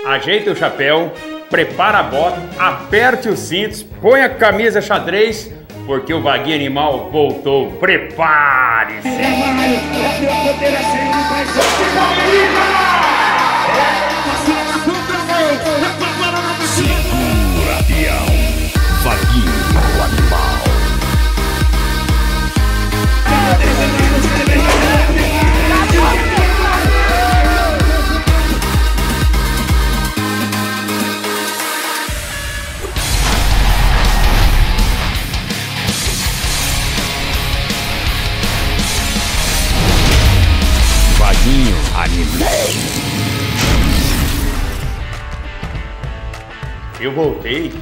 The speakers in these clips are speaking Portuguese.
ajeita o chapéu, prepara a bota, aperte os cintos, põe a camisa xadrez, porque o Vaguinho Animal voltou. Prepare-se! Segura, peão, Vaguinho Animal. Vaguinho Animal. Eu voltei?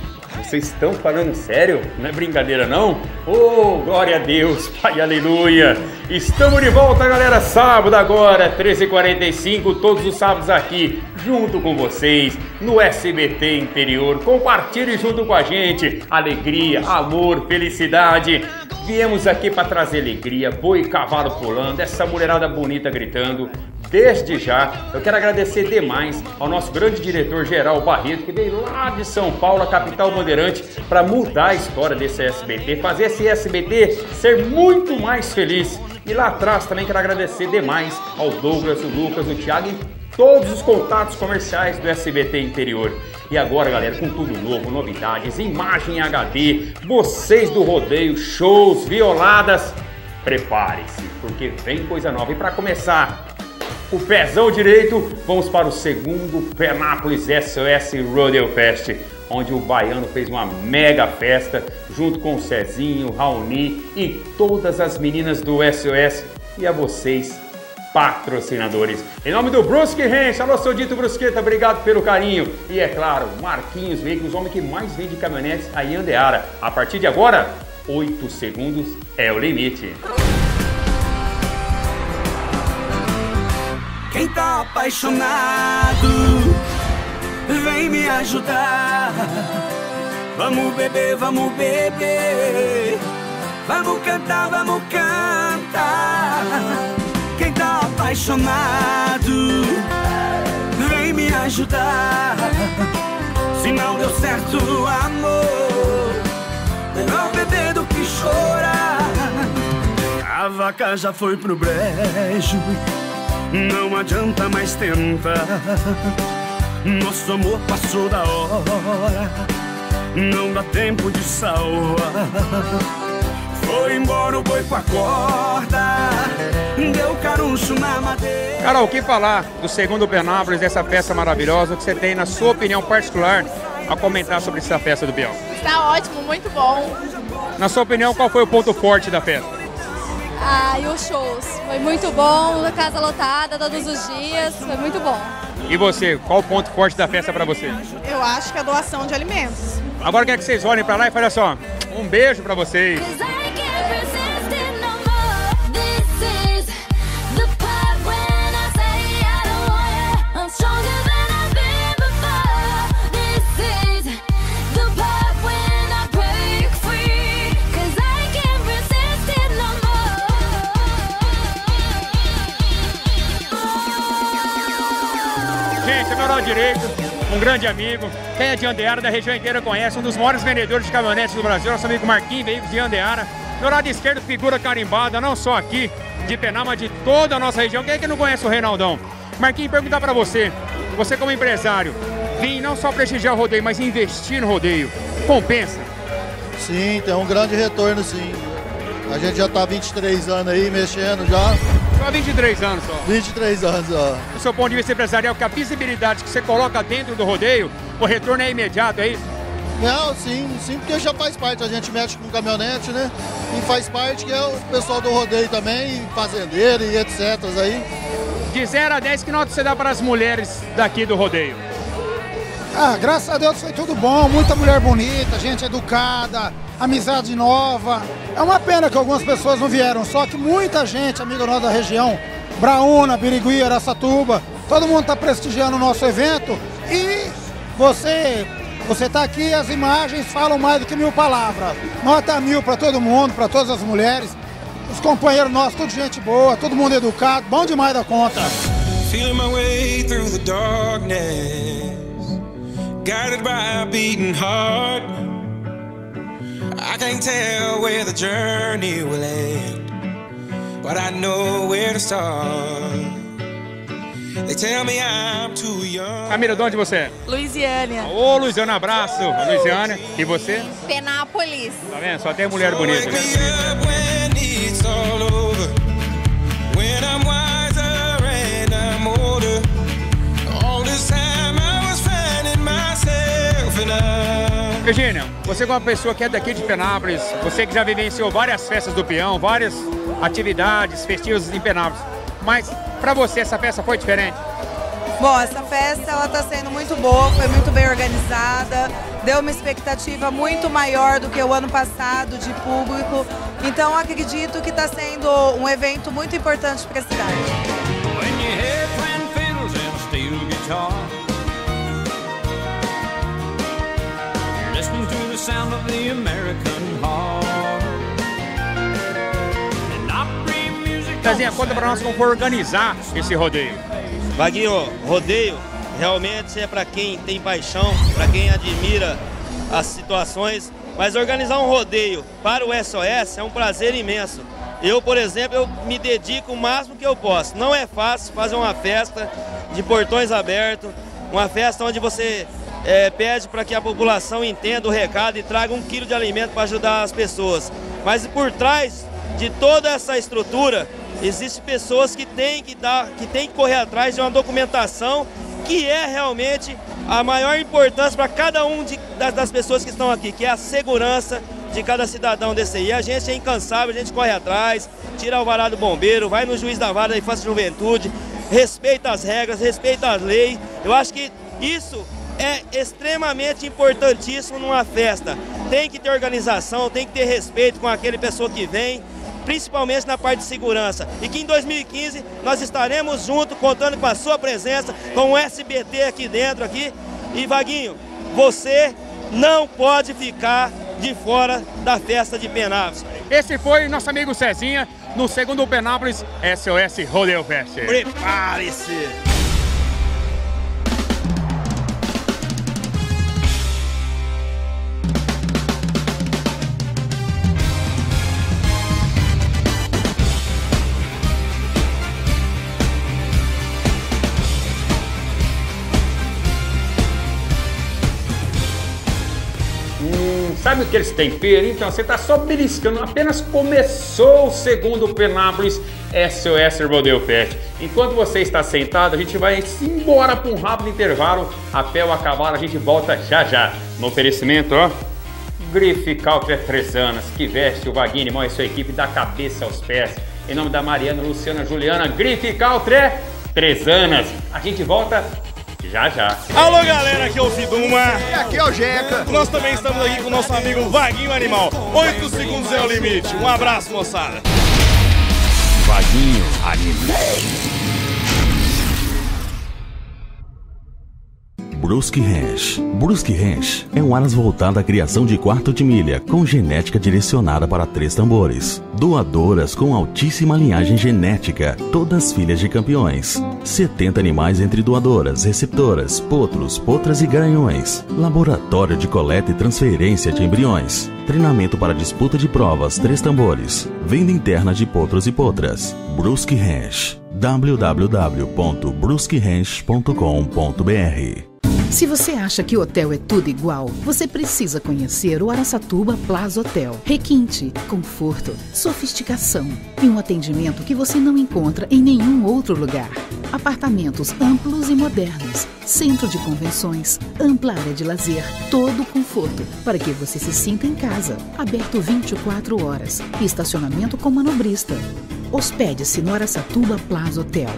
Vocês estão falando sério? Não é brincadeira não? Oh, glória a Deus, Pai, aleluia! Estamos de volta, galera, sábado agora, 13h45, todos os sábados aqui, junto com vocês, no SBT Interior. Compartilhe junto com a gente, alegria, amor, felicidade. Viemos aqui para trazer alegria, boi e cavalo pulando, essa mulherada bonita gritando. Desde já, eu quero agradecer demais ao nosso grande diretor-geral Barreto, que veio lá de São Paulo, a capital bandeirante, para mudar a história desse SBT, fazer esse SBT ser muito mais feliz. E lá atrás também quero agradecer demais ao Douglas, o Lucas, o Thiago e todos os contatos comerciais do SBT Interior. E agora, galera, com tudo novo, novidades, imagem HD, vocês do rodeio, shows, violadas, prepare-se, porque vem coisa nova. E para começar, o pezão direito, vamos para o segundo Penápolis SOS Rodeo Fest, onde o Baiano fez uma mega festa, junto com o Cezinho, o Raoni e todas as meninas do SOS e a vocês, patrocinadores. Em nome do Brusque Ranch, alô, seu Dito Brusqueta, obrigado pelo carinho. E é claro, Marquinhos Veículos, o homem que mais vende caminhonetes aí em Andeara. A partir de agora, 8 segundos é o limite. Quem tá apaixonado, vem me ajudar. Vamos beber, vamos beber. Vamos cantar, vamos cantar. Quem tá apaixonado, vem me ajudar. Se não deu certo, amor, melhor beber do que chorar. A vaca já foi pro brejo, não adianta mais tentar. Nosso amor passou da hora, não dá tempo de salvar. Foi embora o boi com a corda, deu caruncho na madeira. Carol, o que falar do segundo Penápolis, dessa festa maravilhosa que você tem, na sua opinião particular, a comentar sobre essa festa do peão? Está ótimo, muito bom. Na sua opinião, qual foi o ponto forte da festa? E os shows. Foi muito bom, casa lotada todos os dias, foi muito bom. E você, qual o ponto forte da festa pra você? Eu acho que é a doação de alimentos. Agora quero que vocês olhem pra lá e falem assim, ó, um beijo pra vocês. Gente, é meu lado direito, um grande amigo, quem é de Andeara, da região inteira conhece, um dos maiores vendedores de caminhonetes do Brasil, nosso amigo Marquinhos Veículos de Andeara. Meu lado esquerdo, figura carimbada, não só aqui de Pená, mas de toda a nossa região. Quem é que não conhece o Reinaldão? Marquinhos, perguntar pra você como empresário, vir não só prestigiar o rodeio, mas investir no rodeio, compensa? Sim, tem um grande retorno, sim. A gente já tá há 23 anos aí, mexendo já. Só 23 anos só? 23 anos, ó. Do seu ponto de vista empresarial, que a visibilidade que você coloca dentro do rodeio, o retorno é imediato, é isso? Não, sim, porque já faz parte. A gente mexe com caminhonete, né? E faz parte que é o pessoal do rodeio também, fazendeiro e etc. aí. De 0 a 10, que nota você dá para as mulheres daqui do rodeio? Graças a Deus foi tudo bom, muita mulher bonita, gente educada, amizade nova. É uma pena que algumas pessoas não vieram, só que muita gente, amiga nossa da região, Braúna, Birigui, Araçatuba, todo mundo está prestigiando o nosso evento e você está aqui, as imagens falam mais do que 1000 palavras. Nota 1000 para todo mundo, para todas as mulheres, os companheiros nossos, tudo gente boa, todo mundo educado, bom demais da conta. guided by a beating heart. I can't tell where the journey will end, but I know where to start. They tell me I'm too young. Camila, de onde você é? Luisiânia. Ô, Luisiana, abraço. Luisiana. E você? Penápolis. Tá vendo? Só tem mulher bonita. Wake me up when it's all over, when I'm wiser and I'm older. All this time I was finding myself and I... Virgínia, você como uma pessoa que é daqui de Penápolis, você que já vivenciou várias festas do peão, várias atividades festivas em Penápolis, mas pra você essa festa foi diferente? Bom, essa festa ela tá sendo muito boa, foi muito bem organizada, deu uma expectativa muito maior do que o ano passado de público, então acredito que está sendo um evento muito importante para a cidade. Cezinha, conta pra nós como foi organizar esse rodeio. Vaguinho, rodeio realmente é para quem tem paixão, para quem admira as situações, mas organizar um rodeio para o SOS é um prazer imenso. Eu, por exemplo, eu me dedico o máximo que eu posso. Não é fácil fazer uma festa de portões abertos, uma festa onde você pede para que a população entenda o recado e traga 1 quilo de alimento para ajudar as pessoas. Mas por trás de toda essa estrutura, existem pessoas que têm que correr atrás de uma documentação que é realmente a maior importância para cada um das pessoas que estão aqui, que é a segurança de cada cidadão desse aí. A gente é incansável, a gente corre atrás, tira o alvará do bombeiro, vai no juiz da vara da infância e juventude, respeita as regras, respeita as leis. Eu acho que isso é extremamente importantíssimo numa festa. Tem que ter organização, tem que ter respeito com aquele pessoa que vem, principalmente na parte de segurança. E que em 2015 nós estaremos juntos, contando com a sua presença, com o SBT aqui dentro. E Vaguinho, você não pode ficar de fora da festa de Penápolis. Esse foi nosso amigo Cezinha no segundo Penápolis SOS Rodeo Fest. Prepare-se! Sabe o que eles temperam? Então, você está só beliscando. Apenas começou o segundo Penápolis SOS Rodeo Fest. Enquanto você está sentado, a gente vai embora para um rápido intervalo. Até o acabar, a gente volta já já. No oferecimento, ó, Grife Country 3 anos, que veste o Vaguinho e sua equipe da cabeça aos pés. Em nome da Mariana, Luciana, Juliana, Grife Country 3 anos. A gente volta já já. Alô galera, aqui é o Fiduma. E aqui é o Jeca. Nós também estamos aqui com o nosso amigo Vaguinho Animal. 8 segundos é o limite. Um abraço, moçada. Vaguinho Animal. Brusque Ranch. Brusque Ranch é um aras voltado à criação de quarto de milha, com genética direcionada para 3 tambores. Doadoras com altíssima linhagem genética, todas filhas de campeões. 70 animais entre doadoras, receptoras, potros, potras e garanhões. Laboratório de coleta e transferência de embriões. Treinamento para disputa de provas, 3 tambores. Venda interna de potros e potras. Brusque Ranch. www.brusqueranch.com.br. Se você acha que hotel é tudo igual, você precisa conhecer o Araçatuba Plaza Hotel. Requinte, conforto, sofisticação e um atendimento que você não encontra em nenhum outro lugar. Apartamentos amplos e modernos, centro de convenções, ampla área de lazer, todo conforto para que você se sinta em casa. Aberto 24 horas e estacionamento com manobrista. Hospede-se no Araçatuba Plaza Hotel,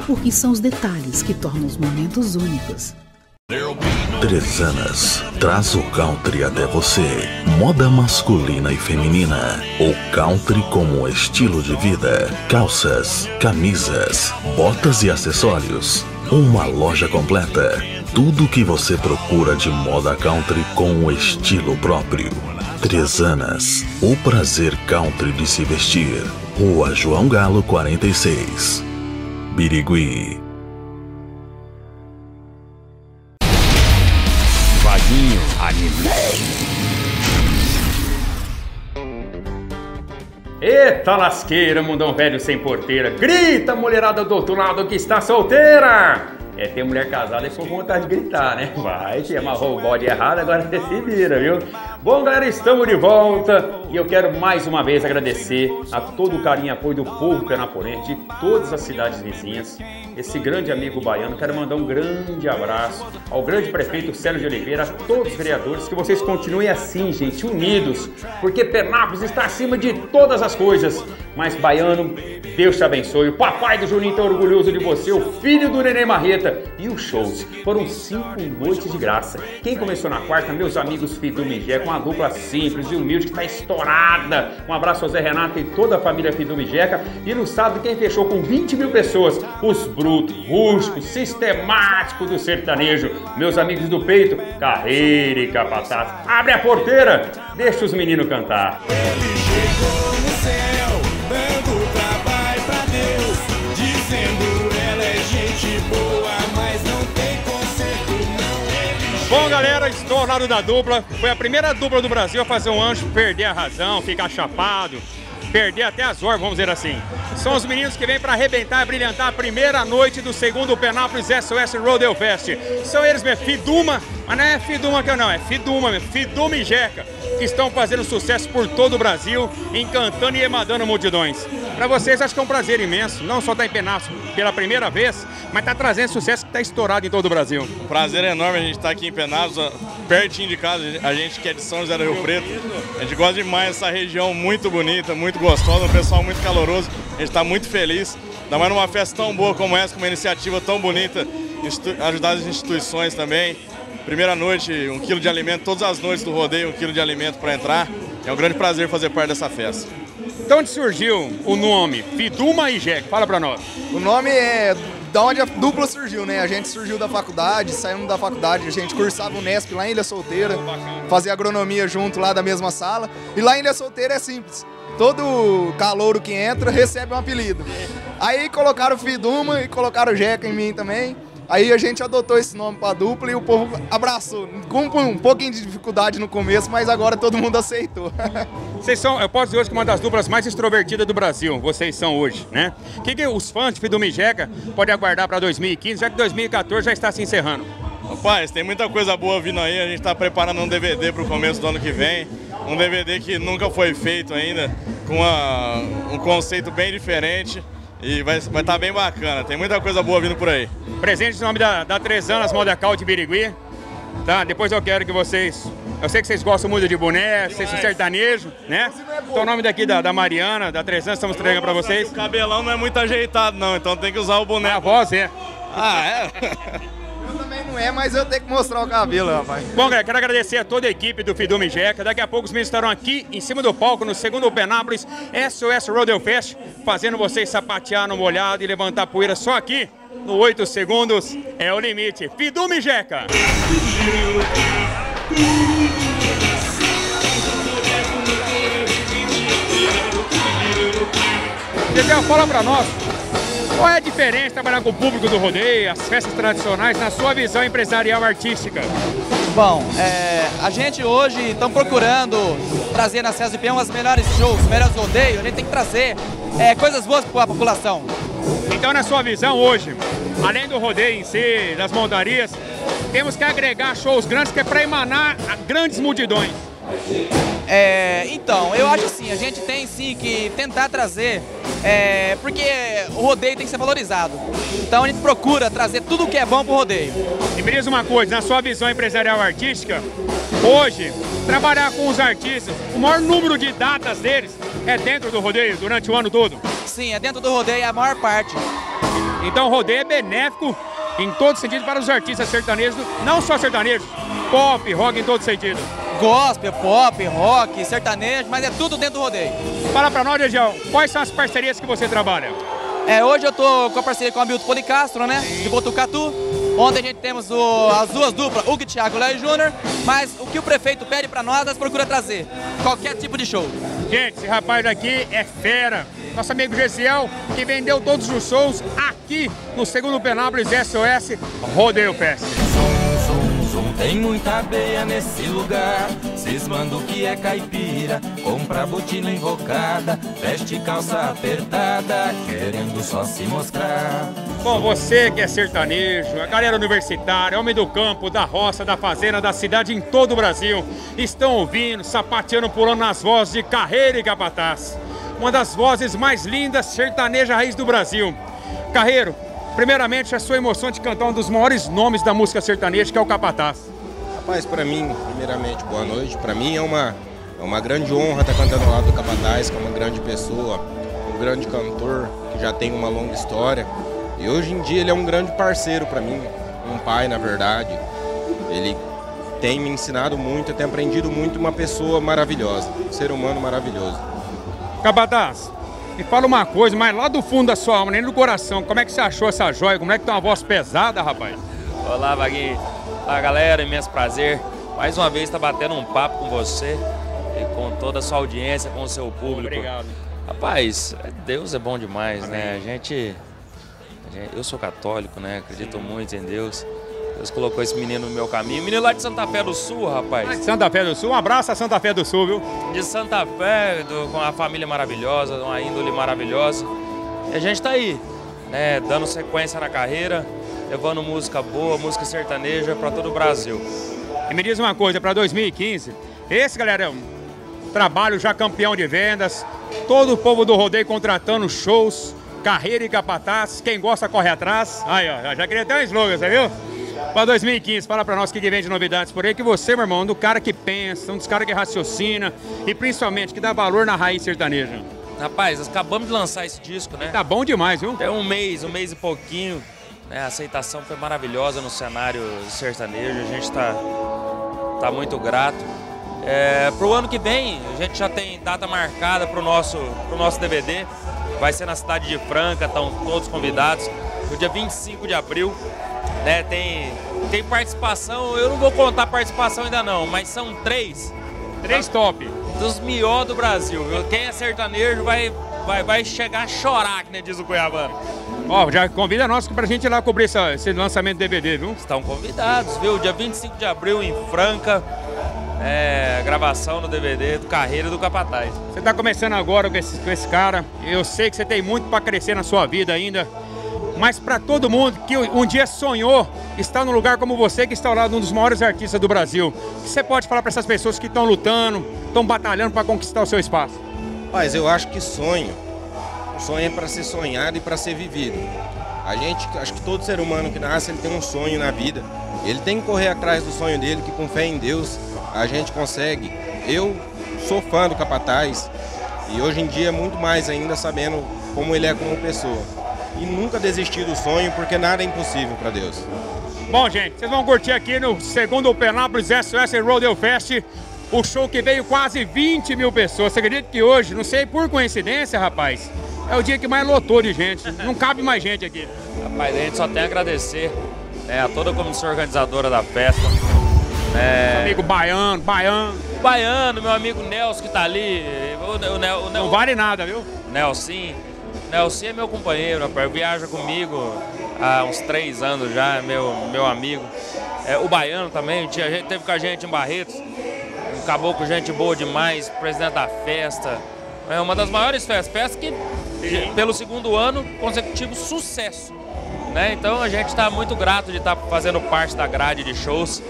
porque são os detalhes que tornam os momentos únicos. 3 anos traz o country até você. Moda masculina e feminina. O country como estilo de vida. Calças, camisas, botas e acessórios. Uma loja completa. Tudo o que você procura de moda country com o estilo próprio. 3 anos. O prazer country de se vestir. Rua João Galo 46. Birigui. Vaguinho Animal. Eita lasqueira, mundão velho sem porteira. Grita, mulherada do outro lado que está solteira. Tem mulher casada e com vontade de gritar, né? Vai, que amarrou o bode errado, agora você se vira, viu? Bom, galera, estamos de volta e eu quero mais uma vez agradecer a todo o carinho e apoio do povo penapolense, de todas as cidades vizinhas, esse grande amigo baiano. Quero mandar um grande abraço ao grande prefeito Célio de Oliveira, a todos os vereadores, que vocês continuem assim, gente, unidos, porque Penápolis está acima de todas as coisas. Mas, baiano, Deus te abençoe. O papai do Juninho está orgulhoso de você, o filho do Nenê Marreta. E os shows foram 5 noites de graça. Quem começou na quarta, meus amigos Fidume e Jeca, uma dupla simples e humilde que está estourada. Um abraço ao Zé Renato e toda a família Fidume e Jeca. E no sábado, quem fechou com 20 mil pessoas? Os brutos, rústicos, sistemáticos do sertanejo. Meus amigos do peito, Carreira e Capataz. Abre a porteira, deixa os meninos cantar. Ele chegou no céu, dando trabalho pra Deus, dizendo ela é gente boa, mas não tem conserto não. Bom, galera, estou ao lado da dupla. Foi a primeira dupla do Brasil a fazer um anjo perder a razão, ficar chapado, perder até as horas, vamos dizer assim. São os meninos que vêm para arrebentar e brilhantar a primeira noite do segundo Penápolis SOS Rodeo Fest. São eles mesmo, Fiduma, mas não é Fiduma que eu não, é Fiduma mesmo, Fidume e Jeca, que estão fazendo sucesso por todo o Brasil, encantando e emadando multidões. Para vocês, acho que é um prazer imenso, não só estar em Penápolis pela primeira vez, mas estar trazendo sucesso que está estourado em todo o Brasil. Um prazer enorme a gente estar aqui em Penápolis, pertinho de casa, a gente que é de São José do Rio Preto. A gente gosta demais dessa região muito bonita, muito gostosa, um pessoal muito caloroso. A gente está muito feliz, ainda mais numa festa tão boa como essa, com uma iniciativa tão bonita, ajudar as instituições também. Primeira noite, 1 quilo de alimento, todas as noites do rodeio, 1 quilo de alimento para entrar. É um grande prazer fazer parte dessa festa. De onde surgiu o nome Fiduma e Jeca? Fala pra nós. O nome é da onde a dupla surgiu, né? A gente surgiu da faculdade, saímos da faculdade, a gente cursava o Nesp lá em Ilha Solteira, fazia agronomia junto lá da mesma sala. E lá em Ilha Solteira é simples, todo calouro que entra recebe um apelido. Aí colocaram Fiduma e colocaram Jeca em mim também. Aí a gente adotou esse nome pra dupla e o povo abraçou. Com um pouquinho de dificuldade no começo, mas agora todo mundo aceitou. Vocês são, eu posso dizer hoje que uma das duplas mais extrovertidas do Brasil, vocês são hoje, né? O que os fãs de Fidume e Jeca podem aguardar para 2015, já que 2014 já está se encerrando? Rapaz, tem muita coisa boa vindo aí, a gente está preparando um DVD para o começo do ano que vem. Um DVD que nunca foi feito ainda, com um conceito bem diferente. E vai estar bem bacana, tem muita coisa boa vindo por aí. Presente em nome da 3 anos Modacal de Birigui, tá? Depois eu quero que vocês... Eu sei que vocês gostam muito de boné, vocês são sertanejo, né? Então o nome daqui da Mariana, da 3 anos, estamos entregando pra vocês. O cabelão não é muito ajeitado não, então tem que usar o boné. A voz é. Ah, é? Eu também não é, mas eu tenho que mostrar o cabelo, rapaz. Bom, galera, quero agradecer a toda a equipe do Fidume e Jeca. Daqui a pouco os meninos estarão aqui em cima do palco no segundo Penápolis SOS Rodeo Fest, fazendo vocês sapatear no molhado e levantar poeira só aqui no 8 segundos é o limite. Fidume e Jeca. Dedé, fala pra nós, qual é a diferença de trabalhar com o público do rodeio, as festas tradicionais, na sua visão empresarial artística? Bom, a gente hoje está procurando trazer na César de Peão as melhores shows, os melhores rodeios, a gente tem que trazer coisas boas para a população. Então, na sua visão hoje, além do rodeio em si, das montarias, temos que agregar shows grandes que é para emanar a grandes multidões. Então, eu acho assim, a gente tem sim que tentar trazer, porque o rodeio tem que ser valorizado. Então a gente procura trazer tudo o que é bom pro rodeio. E me diz uma coisa, na sua visão empresarial artística, hoje, trabalhar com os artistas, o maior número de datas deles é dentro do rodeio, durante o ano todo? Sim, é dentro do rodeio a maior parte. Então o rodeio é benéfico em todo sentido para os artistas sertanejos, não só sertanejos, pop, rock em todo sentido. Gospel, pop, rock, sertanejo, mas é tudo dentro do rodeio. Fala pra nós, Região, quais são as parcerias que você trabalha? Hoje eu tô com a parceria com a Milton Policastro, né, de Botucatu, onde a gente temos as duas duplas, Hugo e Thiago Léo Júnior, mas o que o prefeito pede pra nós procura trazer, qualquer tipo de show. Gente, esse rapaz aqui é fera. Nosso amigo Gesiel, que vendeu todos os shows aqui no segundo Penápolis SOS Rodeo Fest. Tem muita abeia nesse lugar, cismando que é caipira. Compra botina invocada, veste calça apertada, querendo só se mostrar. Bom, você que é sertanejo, a galera universitária, homem do campo, da roça, da fazenda, da cidade, em todo o Brasil, estão ouvindo, sapateando, pulando nas vozes de Carreiro e Capataz. Uma das vozes mais lindas, sertaneja raiz do Brasil. Carreiro, primeiramente a sua emoção de cantar um dos maiores nomes da música sertaneja, que é o Capataz. Rapaz, pra mim, primeiramente, boa noite. Pra mim é uma grande honra estar cantando ao lado do Capataz, que é uma grande pessoa, um grande cantor, que já tem uma longa história. E hoje em dia ele é um grande parceiro pra mim, um pai, na verdade. Ele tem me ensinado muito, eu tenho aprendido muito, uma pessoa maravilhosa, um ser humano maravilhoso. Capataz, me fala uma coisa, mas lá do fundo da sua alma, nem do coração, como é que você achou essa joia? Como é que tem uma voz pesada, rapaz? Olá, Vaguinho. Olá, galera, imenso prazer. Mais uma vez estar batendo um papo com você e com toda a sua audiência, com o seu público. Obrigado. Rapaz, Deus é bom demais, né? Eu sou católico, né? Acredito muito em Deus. Deus colocou esse menino no meu caminho. Menino lá de Santa Fé do Sul, rapaz. Santa Fé do Sul, um abraço a Santa Fé do Sul, viu? De Santa Fé, com uma família maravilhosa, uma índole maravilhosa. E a gente tá aí, né? Dando sequência na carreira, levando música boa, música sertaneja para todo o Brasil. E me diz uma coisa, para 2015, esse, galera, é um trabalho já campeão de vendas, todo o povo do rodeio contratando shows, Carreiro e Capataz, quem gosta corre atrás. Aí, ó, já queria ter um slogan, você viu? Para 2015, fala para nós o que vem de novidades por aí, que você, meu irmão, é um do cara que pensa, um dos caras que raciocina e principalmente que dá valor na raiz sertaneja. Rapaz, acabamos de lançar esse disco, né? Tá bom demais, viu? Tem um mês e pouquinho, né? A aceitação foi maravilhosa no cenário sertanejo, a gente tá muito grato. Pro ano que vem, a gente já tem data marcada pro nosso DVD, vai ser na cidade de Franca, estão todos convidados, no dia 25 de abril. Né, tem participação, eu não vou contar a participação ainda não, mas são três top dos melhores do Brasil, viu? Quem é sertanejo vai chegar a chorar, que nem diz o Cuiabano. Ó, já convida nós pra gente ir lá cobrir esse lançamento do DVD, viu? Estão convidados, viu? Dia 25 de abril em Franca, gravação no DVD do Carreiro e do Capataz. Você tá começando agora com esse cara, eu sei que você tem muito pra crescer na sua vida ainda. Mas para todo mundo que um dia sonhou estar num lugar como você, que está ao lado de um dos maiores artistas do Brasil, o que você pode falar para essas pessoas que estão lutando, estão batalhando para conquistar o seu espaço? Mas eu acho que sonho é para ser sonhado e para ser vivido. Acho que todo ser humano que nasce, ele tem um sonho na vida. Ele tem que correr atrás do sonho dele, que com fé em Deus a gente consegue. Eu sou fã do Capataz e hoje em dia muito mais ainda sabendo como ele é como pessoa. E nunca desistir do sonho, porque nada é impossível para Deus. Bom, gente, vocês vão curtir aqui no segundo Penápolis SOS Rodeo Fest, o show que veio quase 20 mil pessoas. Você acredita que hoje, não sei por coincidência, rapaz, é o dia que mais lotou de gente. Não cabe mais gente aqui. Rapaz, a gente só tem a agradecer, né, a toda a comissão organizadora da festa. Amigo Baiano, meu amigo Nelson que tá ali. Não vale nada, viu? Nelson é meu companheiro, rapaz, viaja comigo há uns 3 anos já, meu amigo. O Baiano também, teve com a gente em Barretos, um caboclo, gente boa demais, presidente da festa. É uma das maiores festas que, pelo segundo ano consecutivo, sucesso. Né? Então a gente está muito grato de estar fazendo parte da grade de shows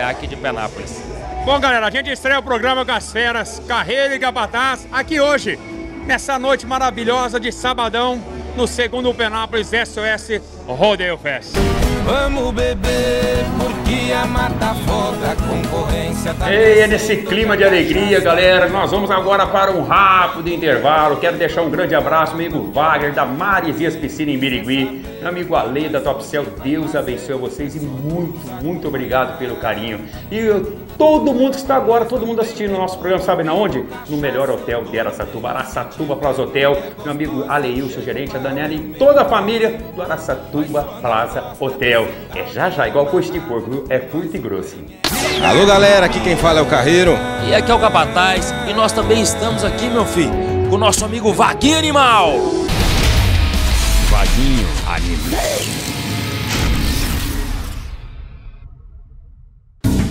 aqui de Penápolis. Bom, galera, a gente estreia o programa com as feras Carreiro e Capataz aqui hoje, nessa noite maravilhosa de sabadão, no segundo Penápolis SOS Rodeo Fest. Vamos beber, porque a mata foda, a concorrência tá... E é nesse clima de alegria, galera, nós vamos agora para um rápido intervalo. Quero deixar um grande abraço, meu amigo Wagner, da Marizias Piscina em Birigui, meu amigo Ale, da Topcel. Deus abençoe vocês e muito obrigado pelo carinho. E todo mundo que está agora, todo mundo assistindo o nosso programa, sabe na onde? No melhor hotel de Araçatuba, Araçatuba Plaza Hotel. Meu amigo Aleilson, gerente, a Daniela e toda a família do Araçatuba Plaza Hotel. É já, igual coxa de porco, viu? É curto e grosso. Alô, galera, aqui quem fala é o Carreiro. E aqui é o Capataz. E nós também estamos aqui, meu filho, com o nosso amigo Vaguinho Animal. Vaguinho Animal.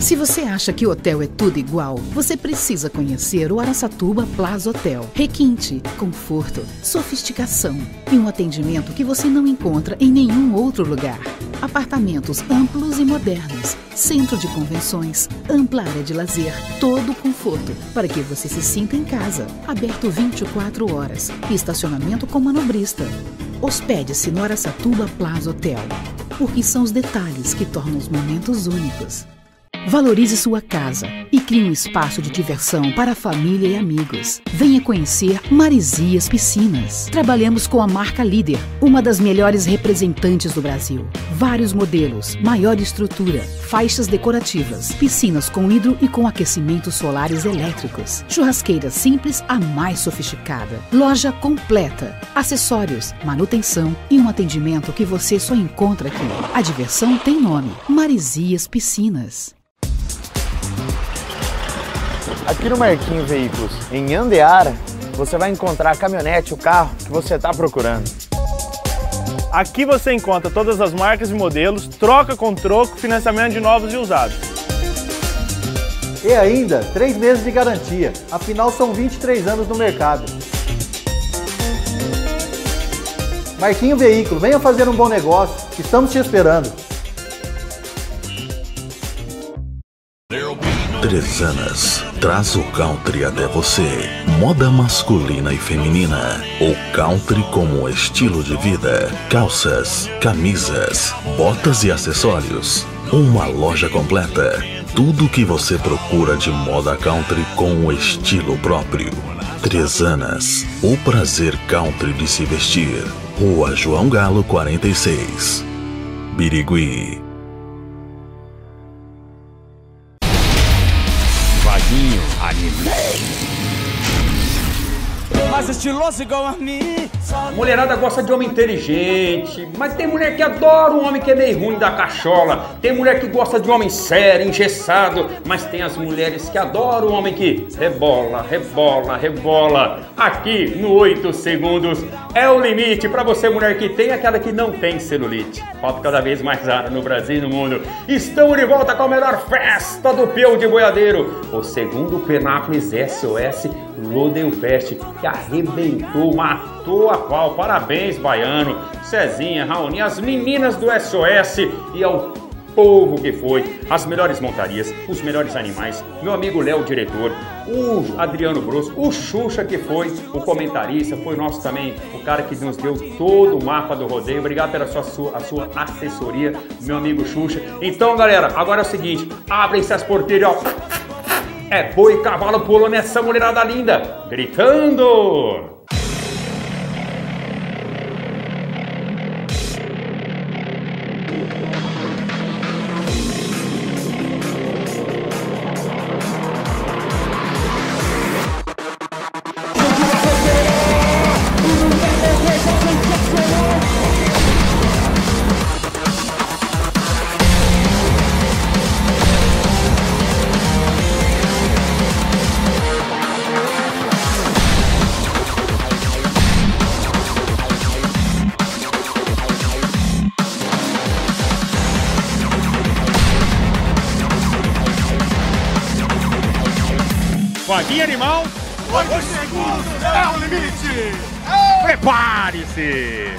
Se você acha que hotel é tudo igual, você precisa conhecer o Araçatuba Plaza Hotel. Requinte, conforto, sofisticação e um atendimento que você não encontra em nenhum outro lugar. Apartamentos amplos e modernos, centro de convenções, ampla área de lazer, todo o conforto para que você se sinta em casa. Aberto 24 horas e estacionamento com manobrista. Hospede-se no Araçatuba Plaza Hotel, porque são os detalhes que tornam os momentos únicos. Valorize sua casa e crie um espaço de diversão para a família e amigos. Venha conhecer Marizias Piscinas. Trabalhamos com a marca Líder, uma das melhores representantes do Brasil. Vários modelos, maior estrutura, faixas decorativas, piscinas com hidro e com aquecimentos solares elétricos, churrasqueira simples a mais sofisticada, loja completa, acessórios, manutenção e um atendimento que você só encontra aqui. A diversão tem nome: Marizias Piscinas. Aqui no Marquinho Veículos, em Andeara, você vai encontrar a caminhonete, o carro que você está procurando. Aqui você encontra todas as marcas e modelos, troca com troco, financiamento de novos e usados. E ainda, 3 meses de garantia, afinal são 23 anos no mercado. Marquinho Veículo, venha fazer um bom negócio, estamos te esperando. Tresanas traz o country até você. Moda masculina e feminina. O country como estilo de vida. Calças, camisas, botas e acessórios. Uma loja completa. Tudo o que você procura de moda country com o estilo próprio. Tresanas, o prazer country de se vestir. Rua João Galo 46, Birigui. Vaguinho Anime. Mais estiloso igual a mim. Mulherada gosta de homem inteligente, mas tem mulher que adora um homem que é meio ruim da cachola. Tem mulher que gosta de homem sério, engessado, mas tem as mulheres que adoram o homem que rebola, rebola, rebola. Aqui no 8 segundos é o limite para você, mulher que tem aquela que não tem celulite. Falta cada vez mais rara no Brasil e no mundo. Estamos de volta com a melhor festa do peão de boiadeiro. O segundo Penápolis SOS Rodeio Fest, que arrebentou, matou a pau. Parabéns, Baiano, Cezinha, Raoni, as meninas do SOS e ao povo que foi. As melhores montarias, os melhores animais, meu amigo Léo, diretor, o Adriano Brosco, o Xuxa que foi o comentarista, foi nosso também, o cara que nos deu todo o mapa do rodeio. Obrigado pela sua assessoria, meu amigo Xuxa. Então, galera, agora é o seguinte, abrem-se as porteiras, ó. É boi e cavalo pulando essa mulherada linda, gritando! Vaguinho Animal, 8 segundos é o limite! Prepare-se!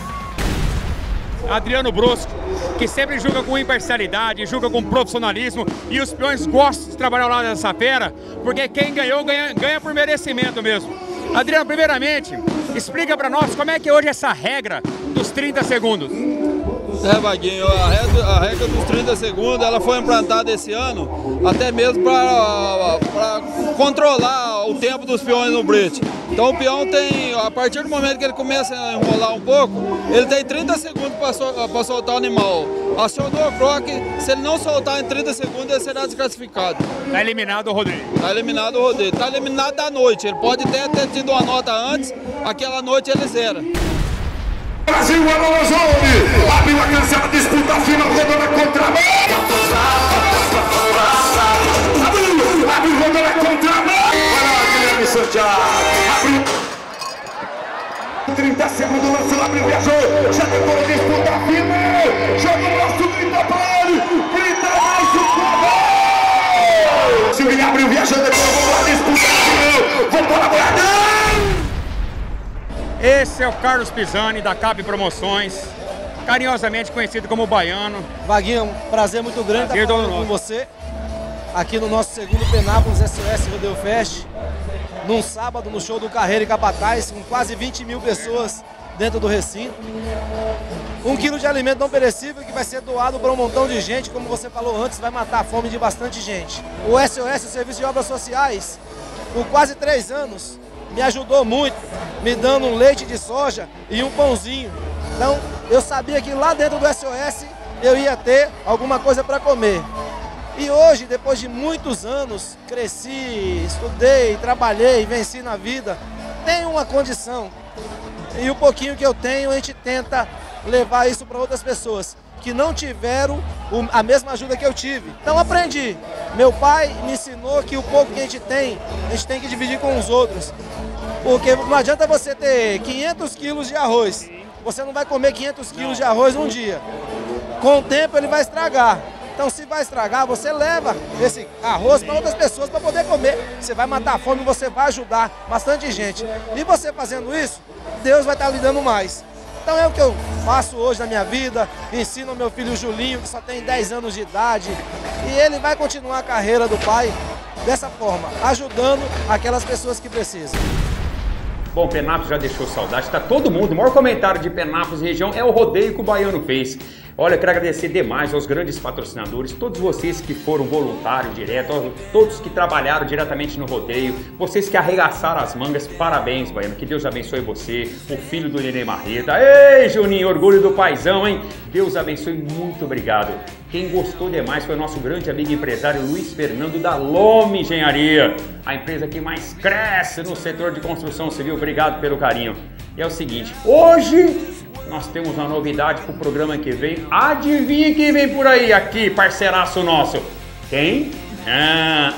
Adriano Brosco, que sempre julga com imparcialidade, julga com profissionalismo, e os peões gostam de trabalhar ao lado dessa fera, porque quem ganhou, ganha por merecimento mesmo. Adriano, primeiramente, explica pra nós como é que é hoje essa regra dos 30 segundos. Vaguinho, a regra dos 30 segundos ela foi implantada esse ano até mesmo para controlar o tempo dos peões no brete. Então o peão tem, a partir do momento que ele começa a enrolar um pouco, ele tem 30 segundos para soltar o animal. Acionou o croque, se ele não soltar em 30 segundos, ele será desclassificado. Está eliminado o rodeio. Está eliminado o rodeio. Está eliminado da noite. Ele pode até ter tido uma nota antes, aquela noite ele zera. Brasil, alô, Zone! Abriu a cancela, disputa final, rodou na contramão! Abriu, rodou na contramão! Olha lá, Guilherme Santiago! Abriu! 30 segundos, lançou, abriu, viajou! Já tentou a disputa final! Joga o braço, grita pra ele! Grita mais o gol! abriu, viajando, vamos lá disputar. Vamos para Boiadão. Esse é o Carlos Pisani, da CAP Promoções, carinhosamente conhecido como Baiano. Vaguinho, um prazer muito grande estar falando com você, aqui no nosso segundo Penápolis SOS Rodeo Fest, num sábado, no show do Carreira e Capataz, com quase 20 mil pessoas dentro do recinto. 1 quilo de alimento não perecível que vai ser doado para um montão de gente, como você falou antes, vai matar a fome de bastante gente. O SOS, o Serviço de Obras Sociais, por quase 3 anos, me ajudou muito, me dando um leite de soja e um pãozinho. Então, eu sabia que lá dentro do SOS eu ia ter alguma coisa para comer. E hoje, depois de muitos anos, cresci, estudei, trabalhei, venci na vida, tenho uma condição. E o pouquinho que eu tenho, a gente tenta levar isso para outras pessoas que não tiveram a mesma ajuda que eu tive. Então aprendi. Meu pai me ensinou que o pouco que a gente tem que dividir com os outros. Porque não adianta você ter 500 quilos de arroz. Você não vai comer 500 quilos de arroz um dia. Com o tempo ele vai estragar. Então se vai estragar, você leva esse arroz para outras pessoas para poder comer. Você vai matar a fome, você vai ajudar bastante gente. E você fazendo isso, Deus vai estar lhe dando mais. Então é o que eu faço hoje na minha vida, ensino ao meu filho Julinho, que só tem 10 anos de idade, e ele vai continuar a carreira do pai dessa forma, ajudando aquelas pessoas que precisam. Bom, Penápolis já deixou saudade, tá todo mundo, o maior comentário de Penápolis e região é o rodeio que o Baiano fez. Olha, eu quero agradecer demais aos grandes patrocinadores, todos vocês que foram voluntários direto, todos que trabalharam diretamente no rodeio, vocês que arregaçaram as mangas, parabéns, Baiano, que Deus abençoe você, o filho do Nenê Marreta. Ei, Juninho, orgulho do paizão, hein? Deus abençoe, muito obrigado. Quem gostou demais foi o nosso grande amigo empresário Luiz Fernando da Lome Engenharia, a empresa que mais cresce no setor de construção civil. Obrigado pelo carinho. E é o seguinte, hoje nós temos uma novidade pro programa que vem. Adivinha quem vem por aí, aqui, parceiraço nosso? Quem?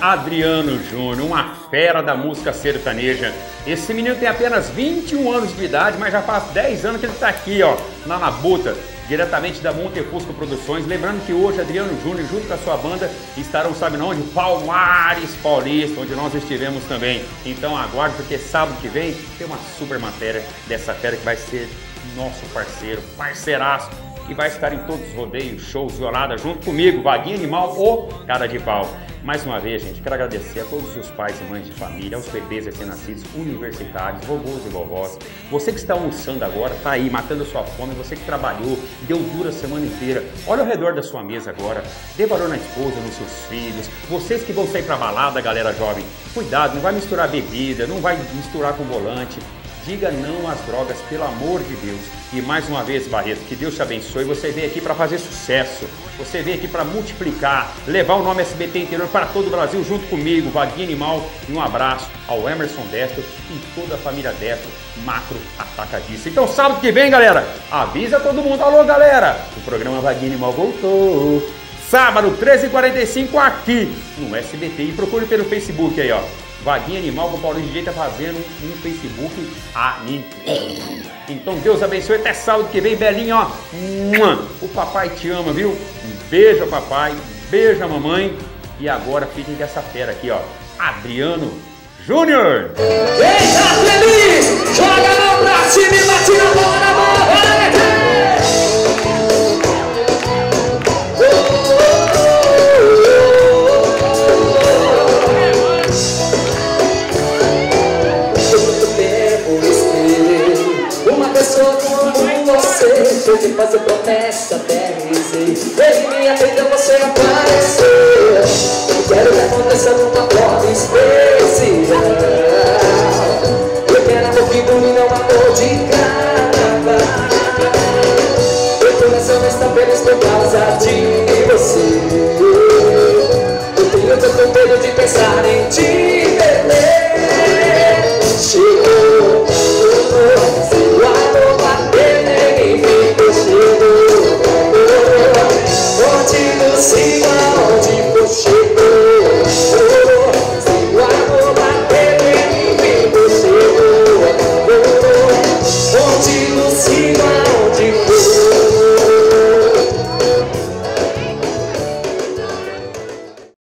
Adriano Júnior, uma fera da música sertaneja. Esse menino tem apenas 21 anos de idade, mas já faz 10 anos que ele tá aqui, ó, na Labuta, diretamente da Montefusco Produções. Lembrando que hoje Adriano Júnior, junto com a sua banda, estarão, sabe onde? Palmares Paulista, onde nós estivemos também. Então aguarde, porque sábado que vem tem uma super matéria dessa fera que vai ser nosso parceiro, parceiraço, que vai estar em todos os rodeios, shows, violada, junto comigo, Vaguinho Animal, o cara de pau. Mais uma vez, gente, quero agradecer a todos os pais e mães de família, aos bebês recém-nascidos, universitários, vovôs e vovós. Você que está almoçando agora, tá aí, matando a sua fome, você que trabalhou, deu dura a semana inteira, olha ao redor da sua mesa agora, dê valor na esposa, nos seus filhos, vocês que vão sair pra balada, galera jovem, cuidado, não vai misturar bebida, não vai misturar com volante. Diga não às drogas, pelo amor de Deus. E mais uma vez, Barreto, que Deus te abençoe. Você veio aqui para fazer sucesso. Você veio aqui para multiplicar, levar o nome SBT Interior para todo o Brasil junto comigo, Vaguinho Animal. E um abraço ao Emerson Destro e toda a família Destro, Macro Atacadista. Então, sábado que vem, galera, avisa todo mundo. Alô, galera, o programa Vaguinho Animal voltou. Sábado, 13h45, aqui no SBT. E procure pelo Facebook aí, ó. Vaguinho Animal, com o Paulinho DJ tá fazendo um Facebook Então Deus abençoe, até sábado que vem, Belinho, ó. O papai te ama, viu? Um beijo ao papai, beijo à mamãe. E agora fiquem com essa fera aqui, ó. Adriano Júnior. Eita, feliz! Joga a mão pra cima e bate na bola!